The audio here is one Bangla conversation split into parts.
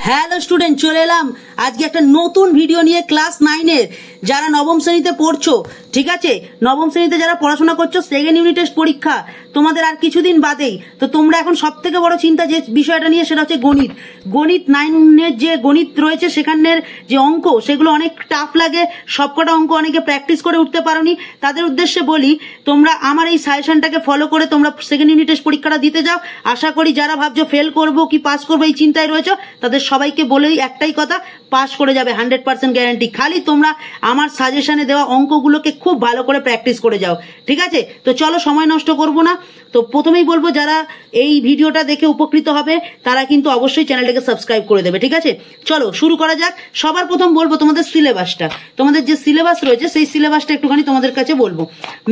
হ্যালো স্টুডেন্ট, চলে এলাম আজকে একটা নতুন ভিডিও নিয়ে। ক্লাস 9-এর যারা নবম শ্রেণীতে পড়ছো, ঠিক আছে, নবম শ্রেণীতে যারা পড়াশোনা করছো, সেকেন্ড ইউনিট টেস্ট পরীক্ষা তোমাদের আর কিছুদিন বাদেই। তো তোমরা এখন সব থেকে বড় চিন্তা যে বিষয়টা নিয়ে, সেটা হচ্ছে গণিত। গণিত 9-এর যে গণিত রয়েছে, সেখানের যে অঙ্ক, সেগুলো অনেক টাফ লাগে। সবকটা অঙ্ক অনেকে প্র্যাকটিস করে উঠতে পারোনি। তাদের উদ্দেশ্যে বলি, তোমরা আমার এই সাজেশনটাকে ফলো করে তোমরা সেকেন্ড ইউনিট টেস্ট পরীক্ষাটা দিতে যাও। আশা করি যারা ভাবছো ফেল করবো কি পাস করবো এই চিন্তায় রয়েছে, তাদের সবাইকে বলেই একটাই কথা, পাস করে যাবে, 100% গ্যারান্টি। খালি তোমরা আমার সাজেশনে দেওয়া অঙ্কগুলোকে খুব ভালো করে প্র্যাকটিস করে যাও, ঠিক আছে? তো চলো, সময় নষ্ট করবো না। তো প্রথমেই বলবো, যারা এই ভিডিওটা দেখে উপকৃত হবে তারা কিন্তু অবশ্যই চ্যানেলটাকে সাবস্ক্রাইব করে দেবে, ঠিক আছে? চলো শুরু করা যাক। সবার প্রথম বলবো তোমাদের সিলেবাসটা, তোমাদের যে সিলেবাস রয়েছে সেই সিলেবাসটা একটুখানি তোমাদের কাছে বলবো।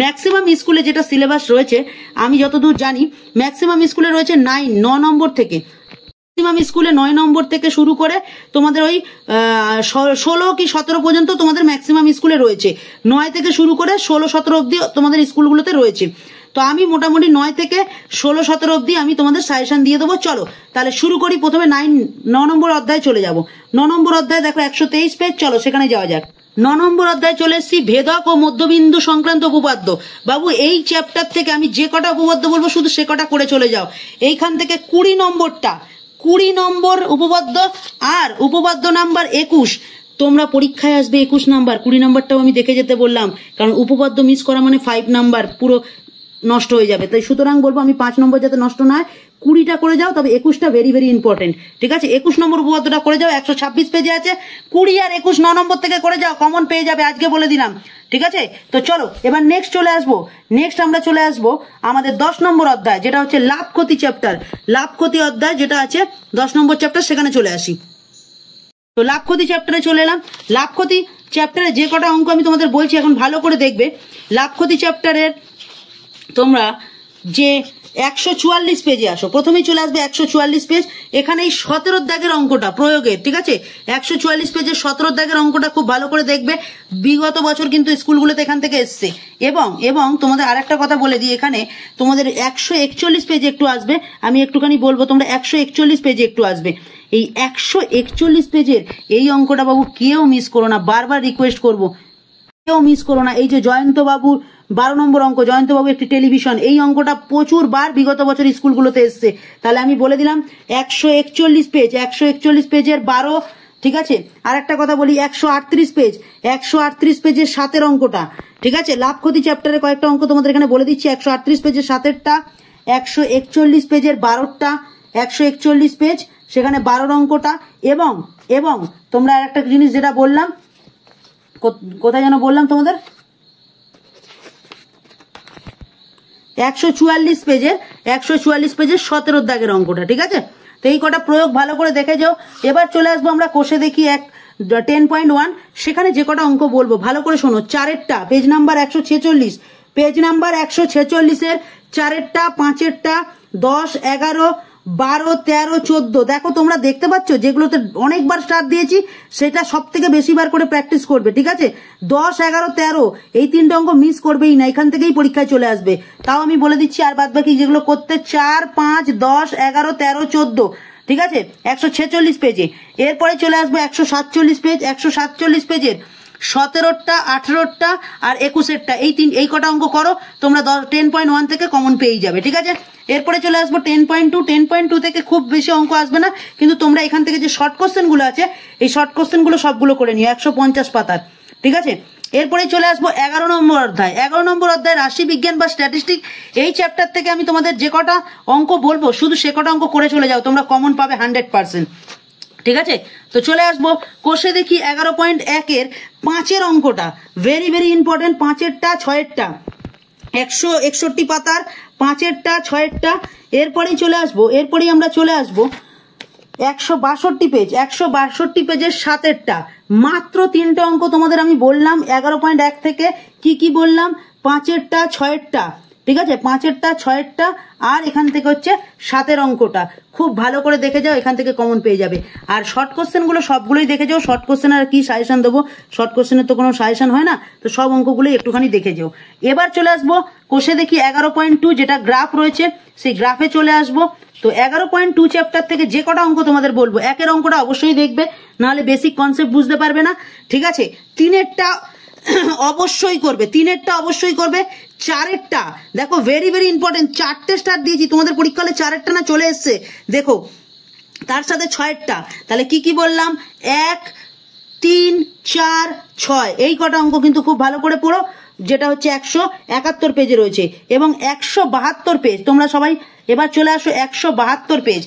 ম্যাক্সিমাম স্কুলে যেটা সিলেবাস রয়েছে, আমি যতদূর জানি, ম্যাক্সিমাম স্কুলে রয়েছে 9 নম্বর থেকে, ম্যাক্সিমাম স্কুলে 9 নম্বর থেকে শুরু করে তোমাদের ওই 16 কি 17 পর্যন্ত তোমাদের ম্যাক্সিমাম স্কুলে রয়েছে। 9 থেকে শুরু করে 16-17 অব্দি তোমাদের স্কুলগুলোতে রয়েছে। তো আমি মোটামুটি 9 থেকে 16-17 অব্দি আমি তোমাদের সাজেশন দিয়ে দেবো। চলো তাহলে শুরু করি। প্রথমে 9 নম্বর অধ্যায়ে চলে যাব। 9 নম্বর অধ্যায় দেখো 123 পেজ। চলো সেখানে যাওয়া যাক। 9 নম্বর অধ্যায় চলে এসেছি, ভেদক ও মধ্যবিন্দু সংক্রান্ত উপপাদ্য। বাবু, এই চ্যাপ্টার থেকে আমি যে কটা উপপাদ্য বলবো শুধু সে কটা করে চলে যাও। এইখান থেকে 20 নম্বর উপপাদ্য আর উপপাদ্য নাম্বার 21। তোমরা পরীক্ষায় আসবে 21 নাম্বার, 20 নাম্বারটাও আমি দেখে যেতে বললাম, কারণ উপপাদ্য মিস করা মানে 5 নাম্বার পুরো নষ্ট হয়ে যাবে। তাই সুতরাং বলবো আমি 5 নম্বর যাতে নষ্ট না হয়, 20টা করে যাও, তবে 21টা ভেরি ভেরি ইম্পর্টেন্ট, ঠিক আছে? 21 নম্বর উপপাদ্যটা করে যাও, 126 পেজে আছে। 20 আর 21 9 নম্বর থেকে করে যাও, কমন পেয়ে যাবে, আজকে বলে দিলাম, ঠিক আছে? তো চলো এবার নেক্সট আমরা চলে আসবো আমাদের 10 নম্বর অধ্যায়, যেটা হচ্ছে লাভ ক্ষতি চ্যাপ্টার। লাভ ক্ষতি অধ্যায় যেটা আছে 10 নম্বর চ্যাপ্টার, সেখানে চলে আসি। তো লাভ ক্ষতি চ্যাপ্টারে চলে এলাম। লাভ ক্ষতি চ্যাপ্টারে যে কটা অঙ্ক আমি তোমাদের বলছি এখন ভালো করে দেখবে। লাভ ক্ষতি চ্যাপ্টারের তোমরা যে 144 পেজে আসো, প্রথমেই চলে আসবে 144 পেজ। এখানে এই 17 দাগের অঙ্কটা প্রয়োগের, ঠিক আছে? 144 পেজের 17 দাগের অঙ্কটা খুব ভালো করে দেখবে। বিগত বছর কিন্তু স্কুলগুলোতে এখান থেকে এসছে। এবং তোমাদের আরেকটা কথা বলে দিই, এখানে তোমাদের 141 পেজে একটু আসবে, আমি একটুখানি বলবো, তোমরা 141 পেজে একটু আসবে। এই 141 পেজের এই অঙ্কটা বাবু কেউ মিস করো না, বারবার রিকোয়েস্ট করবো, কেউ মিস করো না। এই যে জয়ন্ত বাবুর 12 নম্বর অঙ্ক, জয়ন্ত বাবু একটি টেলিভিশন, এই অঙ্কটা প্রচুর বার বিগত বছর স্কুলগুলোতে এসছে। তাহলে আমি বলে দিলাম 141 পেজ, 141 পেজের 12, ঠিক আছে? আর একটা কথা বলি, 138 পেজের 7-এর অঙ্কটা, ঠিক আছে? লাভ ক্ষতি চ্যাপ্টারে কয়েকটা অঙ্ক তোমাদের এখানে বলে দিচ্ছি। 138 পেজের 7-এরটা, 141 পেজের 12টা, 141 পেজ সেখানে 12 অঙ্কটা। এবং তোমরা আর একটা জিনিস যেটা বললাম, কোথায় যেন বললাম তোমাদের, 144 পেজের 17 দাগের অঙ্কটা, ঠিক আছে? তো এই কটা প্রয়োগ ভালো করে দেখে যাও। এবার চলে আসবো আমরা কোষে দেখি 10.1, সেখানে যে কটা অঙ্ক বলবো ভালো করে শোনো। 4-এরটা পেজ নাম্বার 146, পেজ নাম্বার 146-এর 4-এরটা, 5-এরটা, 10, 11, 12, 13, 14। দেখো তোমরা দেখতে পাচ্ছ, যেগুলোতে অনেকবার স্টার দিয়েছি সেটা সব থেকে বেশিবার করে প্র্যাকটিস করবে, ঠিক আছে? 10, 11, 13 এই 3টে অঙ্ক মিস করবেই না, এখান থেকেই পরীক্ষায় চলে আসবে। তাও আমি বলে দিচ্ছি, আর বাদ বাকি যেগুলো করতে 4, 5, 10, 11, 13, 14, ঠিক আছে? 146 পেজে। এরপরে চলে আসবো 147 পেজ, 147 পেজের 17টা, 18টা আর 21-এরটা, এই কটা অঙ্ক করো তোমরা। 10.1 থেকে কমন পেয়ে যাবে, ঠিক আছে? এরপরে চলে আসবো 10.2, 10.2 থেকে খুব বেশি অঙ্ক আসবে না, কিন্তু তোমরা এখান থেকে যে শর্ট কোশ্চেনগুলো আছে, এই শর্ট কোশ্চেনগুলো সবগুলো করে নিও, 150 পাতার, ঠিক আছে? এরপরে চলে আসবো 11 নম্বর অধ্যায়। 11 নম্বর অধ্যায় রাশি বিজ্ঞান বা স্ট্যাটিস্টিক। এই চ্যাপ্টার থেকে আমি তোমাদের যে কটা অঙ্ক বলবো শুধু সে কটা অঙ্ক করে চলে যাও, তোমরা কমন পাবে 100%, ঠিক আছে? তো চলে আসবো কোষে দেখি 11.1-এর 5-এর অঙ্কটা, ভেরি ভেরি ইম্পর্টেন্ট। 5-এরটা, 6-এরটা, 161 পাতার 5-এরটা, 6-এরটা। এরপরেই আমরা চলে আসবো 162 পেজ, 162 পেজের 7-এরটা। মাত্র 3টে অঙ্ক তোমাদের আমি বললাম 11.1 থেকে। কি বললাম? 5-এরটা, 6-এরটা, ঠিক আছে? 5-এরটা, 6-এরটা আর এখান থেকে হচ্ছে 7-এর অঙ্কটা। খুব ভালো করে দেখে যাও, এখান থেকে কমন পেয়ে যাবে। আর শর্ট কোশ্চেনগুলো সবগুলোই দেখে যাও। শর্ট কোশ্চেন আর কি সাজেশন দেবো, শর্ট কোশ্চেনের তো কোনো সাজেশন হয় না, তো সব অঙ্কগুলোই একটুখানি দেখে যাও। এবার চলে আসবো কোষে দেখি 11.2, যেটা গ্রাফ রয়েছে সেই গ্রাফে চলে আসবো। তো 11.2 চ্যাপ্টার থেকে যে কটা অঙ্ক তোমাদের বলবো, একের অঙ্কটা অবশ্যই দেখবে, নাহলে বেসিক কনসেপ্ট বুঝতে পারবে না, ঠিক আছে। তিনেরটা অবশ্যই করবে, তিনেরটা অবশ্যই করবে, চারেরটা দেখো ভেরি ভেরি ইম্পর্টেন্ট, 4টে স্টার দিয়েছি তোমাদের পরীক্ষা হলে, চারেরটা না চলে এসছে দেখো, তার সাথে 6এরটা, তাহলে কি কি বললাম, 1, 3, 4, 6, এই কটা অঙ্ক কিন্তু খুব ভালো করে পড়ো, যেটা হচ্ছে 171 পেজে রয়েছে, এবং 172 পেজ। তোমরা সবাই এবার চলে আসো 172 পেজ,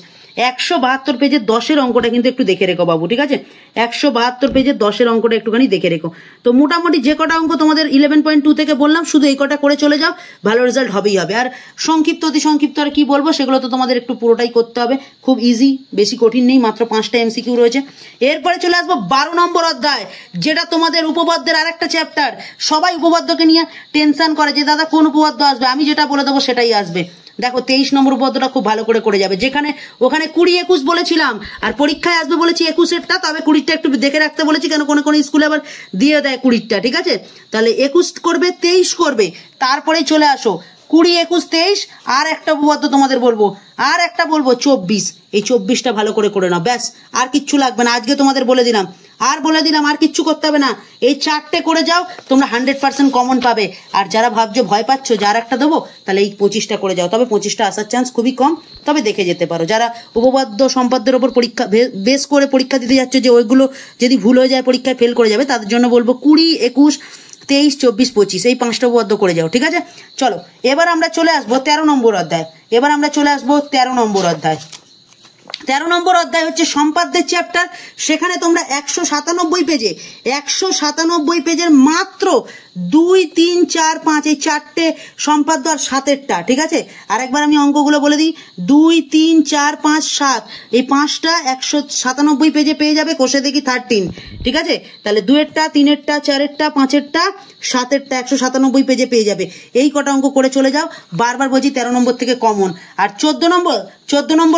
172 পেজের 10-এর অঙ্কটা কিন্তু একটু দেখে রেখো বাবু, ঠিক আছে। 172 পেজের 10-এর অঙ্কটা একটুখানি দেখে রেখো। তো মোটামুটি যে কটা অঙ্ক তোমাদের 11.2 থেকে বললাম, শুধু এই কটা করে চলে যাও, ভালো রেজাল্ট হবেই হবে। আর সংক্ষিপ্ত অতি সংক্ষিপ্ত আর কি বলবো, সেগুলো তো তোমাদের একটু পুরোটাই করতে হবে, খুব ইজি, বেশি কঠিন নেই, মাত্র 5টা এমসিকিউ রয়েছে। এরপরে চলে আসবো 12 নম্বর অধ্যায়, যেটা তোমাদের উপপাদ্যের আরেকটা চ্যাপ্টার। সবাই উপপাদ্যকে নিয়ে টেনশন করে যে দাদা কোন উপপাদ্য আসবে, আমি যেটা বলে দেবো সেটাই আসবে। দেখো 23 নম্বর উপপাদ্যটা খুব ভালো করে যাবে, যেখানে ওখানে 20-21 বলেছিলাম, আর পরীক্ষায় আসবে বলেছি 21-এরটা, তবে 20টা একটু দেখে রাখতে বলেছি, কেন কোন স্কুলে আবার দিয়ে দেয় 20টা, ঠিক আছে। তাহলে 21 করবে, 23 করবে, তারপরে চলে আসো 20, 21, 23, আর একটা উপপাদ্য তোমাদের বলবো, আর একটা বলবো 24, এই 24টা ভালো করে নাও, ব্যাস আর কিচ্ছু লাগবে না, আজকে তোমাদের বলে দিলাম, আর কিচ্ছু করতে হবে না, এই 4টে করে যাও, তোমরা 100% কমন পাবে। আর যারা ভাবছো ভয় পাচ্ছ যার একটা দেবো, তাহলে এই 25টা করে যাও, তবে 25টা আসার চান্স খুবই কম, তবে দেখে যেতে পারো। যারা উপপাদ্য সম্পাদ্যের ওপর পরীক্ষা বেস করে পরীক্ষা দিতে যাচ্ছ, যে ওইগুলো যদি ভুল হয়ে যায় পরীক্ষায় ফেল করে যাবে, তাদের জন্য বলবো 20, 21, 23, 24, 25 এই 5টা উপপাদ্য করে যাও, ঠিক আছে। চলো এবার আমরা চলে আসবো 13 নম্বর অধ্যায়, 13 নম্বর অধ্যায়। 13 নম্বর অধ্যায় হচ্ছে সম্পাদ্যের চ্যাপ্টার। সেখানে তোমরা 197 পেজের মাত্র 2, 3, 4, 5 এই 4টে সম্পাদ্য আর 7এরটা, ঠিক আছে। আর একবার আমি অঙ্কগুলো বলে দিই, 2, 3, 4, 5, 7 এই 5টা 197 পেজে পেয়ে যাবে, কষে দেখি 13, ঠিক আছে। তাহলে 2এরটা, 3এরটা, 4এরটা, 5এরটা, 7এরটা 197 পেজে পেয়ে যাবে। এই কটা অঙ্ক করে চলে যাও, বারবার বলছি 13 নম্বর থেকে কমন। আর 14 নম্বর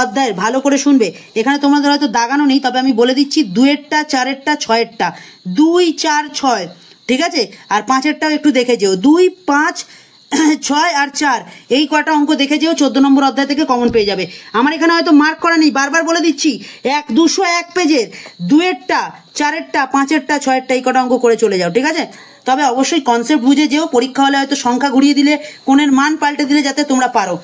অধ্যায় ভালো করে শুনবে, এখানে তোমাদের হয়তো দাগানো নেই, তবে আমি বলে দিচ্ছি 2এরটা, 4এরটা, 6এরটা, 2, 4, 6, ঠিক আছে। আর 5এরটাও একটু দেখে যেও, 2, 5, 6 আর 4 এই কটা অঙ্ক দেখে যেও, 14 নম্বর অধ্যায় থেকে কমন পেয়ে যাবে। আমার এখানে হয়তো মার্ক করা নেই, বারবার বলে দিচ্ছি, 201 পেজের 2এরটা, 4এরটা, 5এরটা, 6এরটা এই কটা অঙ্ক করে চলে যাও, ঠিক আছে। তবে অবশ্যই কনসেপ্ট বুঝে যেও, পরীক্ষা হলে হয়তো সংখ্যা ঘুরিয়ে দিলে, কোণের মান পাল্টে দিলে যাতে তোমরা পারো।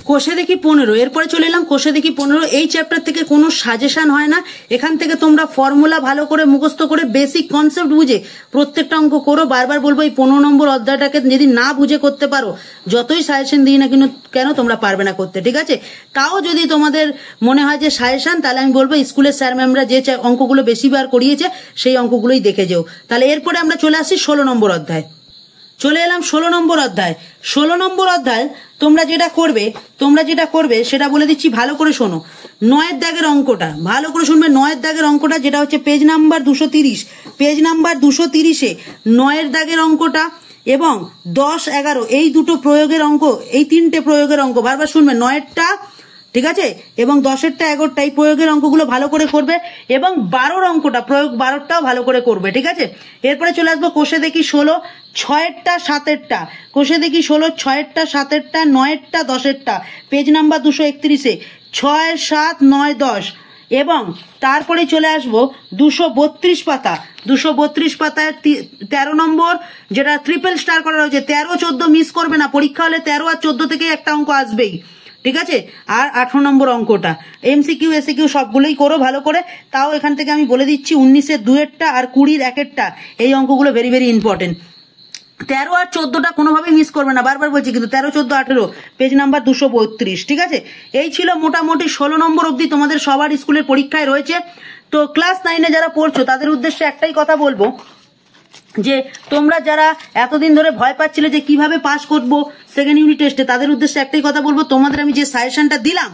কোষে দেখি 15, এরপরে চলে এলাম কোষে দেখি 15। এই চ্যাপ্টার থেকে কোনো সাজেশন হয় না, এখান থেকে তোমরা ফর্মুলা ভালো করে মুখস্থ করে বেসিক কনসেপ্ট বুঝে প্রত্যেকটা অঙ্ক করো। বারবার বলবো এই 15 নম্বর অধ্যায়টাকে যদি না বুঝে করতে পারো, যতই সাজেশন দিই না কেন তোমরা পারবে না করতে, ঠিক আছে। তাও যদি তোমাদের মনে হয় যে সাজেশন, তাহলে আমি বলবো স্কুলের স্যার ম্যামরা যে অঙ্কগুলো বেশিবার করিয়েছে সেই অঙ্কগুলোই দেখে যেও। তাহলে এরপরে আমরা চলে আসছি 16 নম্বর অধ্যায়। চলে এলাম 16 নম্বর অধ্যায়। 16 নম্বর অধ্যায় তোমরা যেটা করবে সেটা বলে দিচ্ছি, ভালো করে শোনো। 9-এর দাগের অঙ্কটা ভালো করে শুনবে, 9-এর দাগের অঙ্কটা যেটা হচ্ছে পেজ নাম্বার 230, পেজ নাম্বার 230-এ 9-এর দাগের অঙ্কটা এবং 10, 11 এই দুটো প্রয়োগের অঙ্ক, এই 3টে প্রয়োগের অঙ্ক বারবার শুনবে, 9-এরটা, ঠিক আছে, এবং 10-এরটা, 11টা এই প্রয়োগের অঙ্কগুলো ভালো করে করবে, এবং 12-র অঙ্কটা প্রয়োগ 12টাও ভালো করে করবে, ঠিক আছে। এরপরে চলে আসবো কোষে দেখি 16, 6এরটা, 7এরটা, কোষে দেখি 16, 6এরটা, 7এরটা, 9এরটা, 10এরটা, পেজ নাম্বার 231-এ 6, 7, 9, 10, এবং তারপরে চলে আসবো 232 পাতা, 232 পাতায় 13 নম্বর, যেটা ট্রিপল স্টার করা রয়েছে, 13, 14 মিস করবে না, পরীক্ষা হলে 13 আর 14 থেকে একটা অঙ্ক আসবেই, ঠিক আছে। আর 18 নম্বর অঙ্কটা এমসিকিউ এসিকিউ সবগুলোই করো ভালো করে। তাও এখান থেকে আমি বলে দিচ্ছি 19-এর 2-এরটা আর 20-র 1-এরটা এই অঙ্কগুলো ভেরি ভেরি ইম্পর্টেন্ট। 13 আর 14টা কোনোভাবেই মিস করবে না, বারবার বলছি কিন্তু, 13, 14, 18 পেজ নাম্বার 232, ঠিক আছে। এই ছিল মোটামুটি 16 নম্বর অবধি তোমাদের সবার স্কুলের পরীক্ষায় রয়েছে। তো ক্লাস 9-এ যারা পড়ছো তাদের উদ্দেশ্যে একটাই কথা বলবো, যে তোমরা যারা এতদিন ধরে ভয় পাচ্ছিলে যে কিভাবে পাস করবো সেকেন্ড ইউনিট টেস্টে, তাদের উদ্দেশ্যে একটাই কথা বলবো, তোমাদের আমি যে সাজেশনটা দিলাম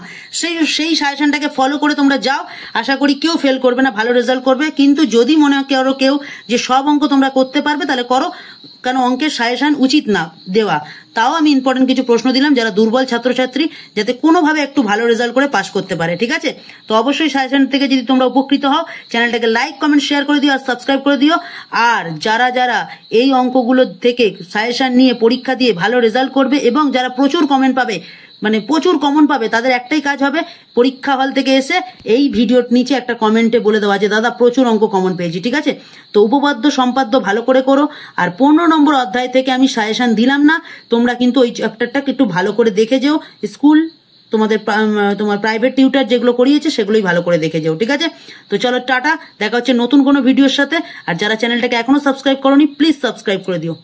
সেই সাজেশনটাকে ফলো করে তোমরা যাও, আশা করি কেউ ফেল করবে না, ভালো রেজাল্ট করবে। কিন্তু যদি মনে করো কেউ যে সব অঙ্ক তোমরা করতে পারবে, তাহলে করো, কেন অঙ্কের সাজেশন উচিত না দেওয়া। তাও আমি ইম্পর্টেন্ট কিছু প্রশ্ন দিলাম যারা দুর্বল ছাত্রছাত্রী যাতে কোনোভাবে একটু ভালো রেজাল্ট করে পাস করতে পারে, ঠিক আছে। তো অবশ্যই সাজেশন থেকে যদি তোমরা উপকৃত হও, চ্যানেলটাকে লাইক, কমেন্ট, শেয়ার করে দিও আর সাবস্ক্রাইব করে দিও। আর যারা এই অঙ্কগুলো থেকে সাজেশন নিয়ে পরীক্ষা দিয়ে ভালো রেজাল্ট করবে এবং যারা প্রচুর কমেন্ট পাবে, মানে প্রচুর কমন পাবে, তাদের একটাই কাজ হবে পরীক্ষা হল থেকে এসে এই ভিডিওর নিচে একটা কমেন্টে বলে দেওয়া যে দাদা প্রচুর অঙ্ক কমন পেয়েছি। ঠিক আছে, তো উপপাদ্য সম্পাদ্য ভালো করে করো। আর 15 নম্বর অধ্যায় থেকে আমি সাজেশন দিলাম না, তোমরা কিন্তু ওই চ্যাপ্টারটা একটু ভালো করে দেখে যেও। স্কুল তোমার প্রাইভেট টিউটার যেগুলো করিয়েছে সেগুলোই ভালো করে দেখে যাও। ঠিক আছে, তো চলো টাটা, দেখা হচ্ছে নতুন কোনো ভিডিওর সাথে। আর যারা চ্যানেলটাকে এখনো সাবস্ক্রাইব করোনি প্লিজ সাবস্ক্রাইব করে দিও।